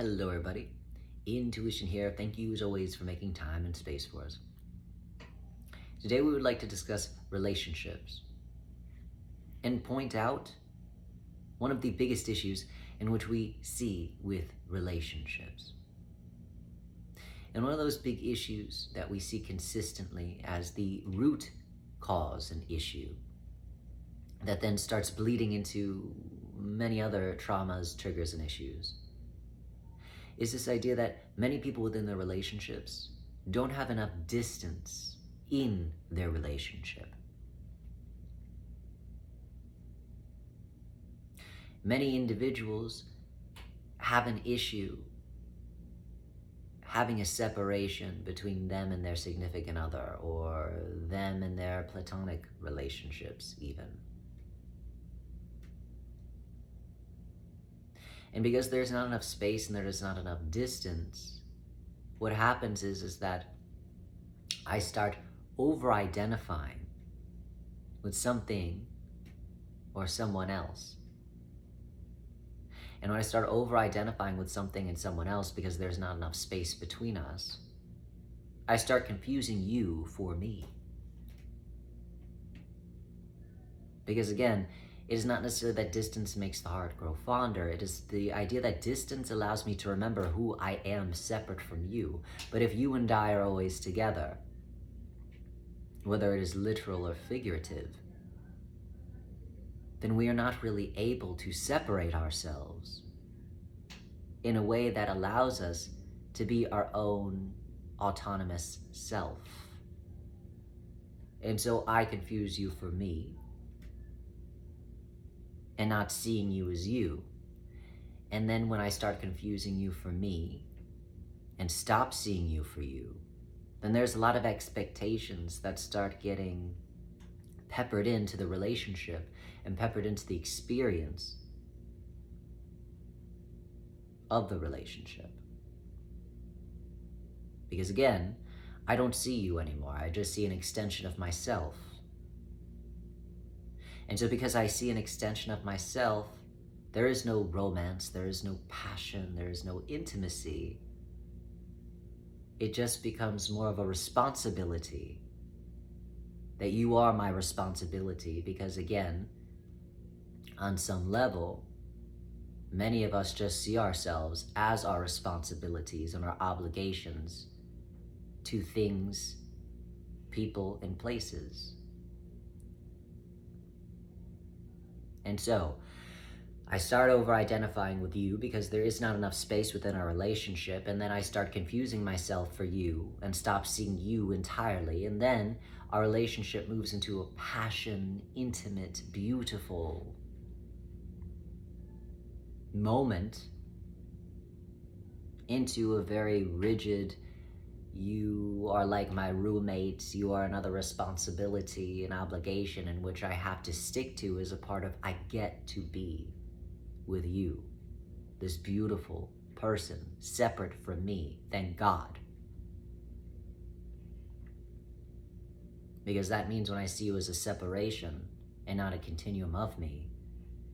Hello, everybody. Intuition here. Thank you, as always, for making time and space for us. Today, we would like to discuss relationships and point out one of the biggest issues in which we see with relationships. And one of those big issues that we see consistently as the root cause and issue that then starts bleeding into many other traumas, triggers, and issues is this idea that many people within their relationships don't have enough distance in their relationship. Many individuals have an issue having a separation between them and their significant other, or them and their platonic relationships even. And because there's not enough space and there is not enough distance, what happens is that I start over-identifying with something or someone else. And when I start over-identifying with something and someone else because there's not enough space between us, I start confusing you for me. Because again, it is not necessarily that distance makes the heart grow fonder. It is the idea that distance allows me to remember who I am separate from you. But if you and I are always together, whether it is literal or figurative, then we are not really able to separate ourselves in a way that allows us to be our own autonomous self. And so I confuse you for me, and not seeing you as you. And then when I start confusing you for me and stop seeing you for you, then there's a lot of expectations that start getting peppered into the relationship and peppered into the experience of the relationship. Because again, I don't see you anymore. I just see an extension of myself. And so because I see an extension of myself, there is no romance, there is no passion, there is no intimacy. It just becomes more of a responsibility, that you are my responsibility, because again, on some level, many of us just see ourselves as our responsibilities and our obligations to things, people, and places. And so, I start over-identifying with you because there is not enough space within our relationship, and then I start confusing myself for you and stop seeing you entirely, and then our relationship moves into a passion, intimate, beautiful moment into a very rigid, you are like my roommate, you are another responsibility and obligation in which I have to stick to as a part of I get to be with you, this beautiful person, separate from me, thank God. Because that means when I see you as a separation and not a continuum of me,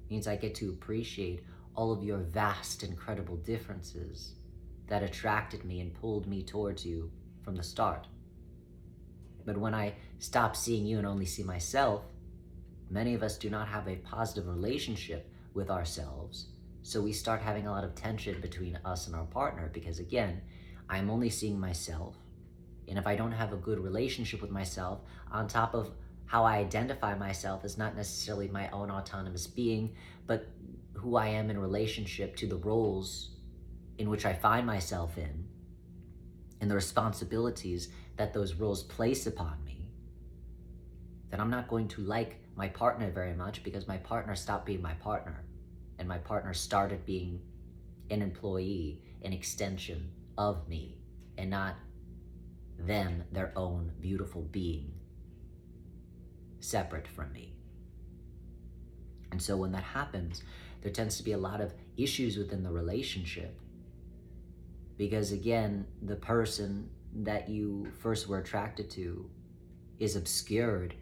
it means I get to appreciate all of your vast, incredible differences that attracted me and pulled me towards you from the start. But when I stop seeing you and only see myself, many of us do not have a positive relationship with ourselves, so we start having a lot of tension between us and our partner, because again, I'm only seeing myself, and if I don't have a good relationship with myself, on top of how I identify myself as not necessarily my own autonomous being, but who I am in relationship to the roles in which I find myself in, and the responsibilities that those roles place upon me, then I'm not going to like my partner very much, because my partner stopped being my partner, and my partner started being an employee, an extension of me, and not them, their own beautiful being, separate from me. And so when that happens, there tends to be a lot of issues within the relationship, because again, the person that you first were attracted to is obscured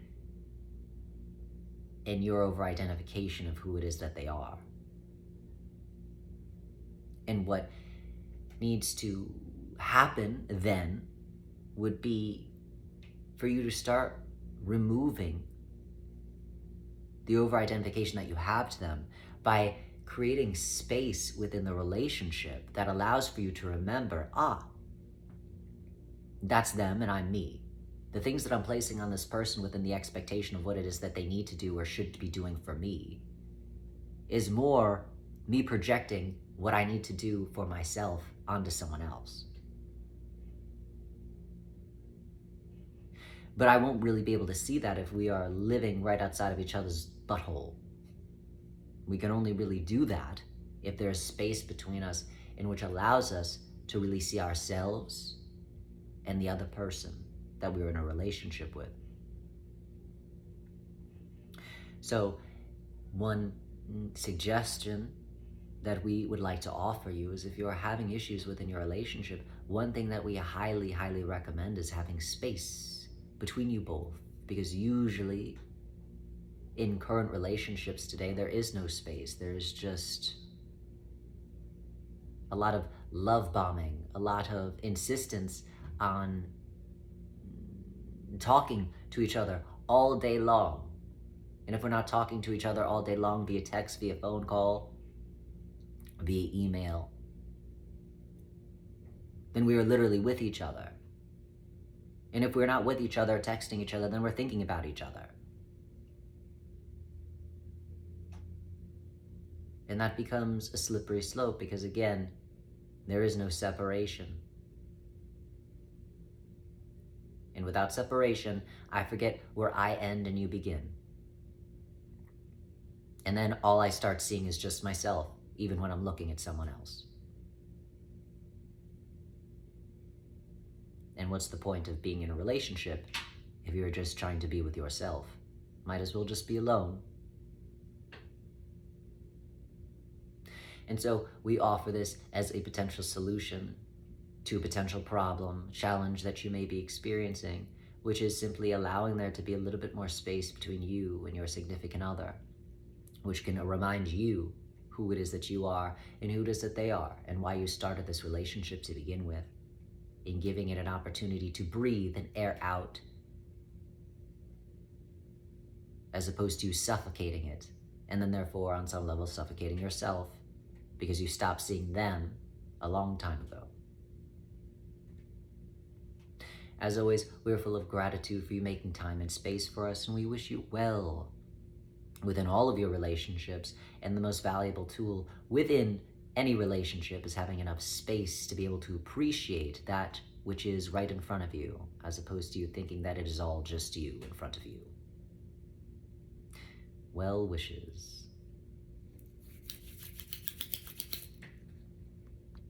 in your over-identification of who it is that they are. And what needs to happen then would be for you to start removing the over-identification that you have to them by creating space within the relationship that allows for you to remember, that's them and I'm me. The things that I'm placing on this person within the expectation of what it is that they need to do or should be doing for me is more me projecting what I need to do for myself onto someone else. But I won't really be able to see that if we are living right outside of each other's butthole. We can only really do that if there's space between us in which allows us to really see ourselves and the other person that we're in a relationship with. So one suggestion that we would like to offer you is, if you're having issues within your relationship, one thing that we highly, highly recommend is having space between you both. Because usually in current relationships today, there is no space. There's just a lot of love bombing, a lot of insistence on talking to each other all day long. And if we're not talking to each other all day long via text, via phone call, via email, then we are literally with each other. And if we're not with each other, texting each other, then we're thinking about each other. And that becomes a slippery slope because, again, there is no separation. And without separation, I forget where I end and you begin. And then all I start seeing is just myself, even when I'm looking at someone else. And what's the point of being in a relationship if you're just trying to be with yourself? Might as well just be alone. And so we offer this as a potential solution to a potential problem, challenge that you may be experiencing, which is simply allowing there to be a little bit more space between you and your significant other, which can remind you who it is that you are and who it is that they are, and why you started this relationship to begin with, in giving it an opportunity to breathe and air out, as opposed to suffocating it, and then therefore on some level suffocating yourself because you stopped seeing them a long time ago. As always, we're full of gratitude for you making time and space for us, and we wish you well within all of your relationships. And the most valuable tool within any relationship is having enough space to be able to appreciate that which is right in front of you, as opposed to you thinking that it is all just you in front of you. Well wishes.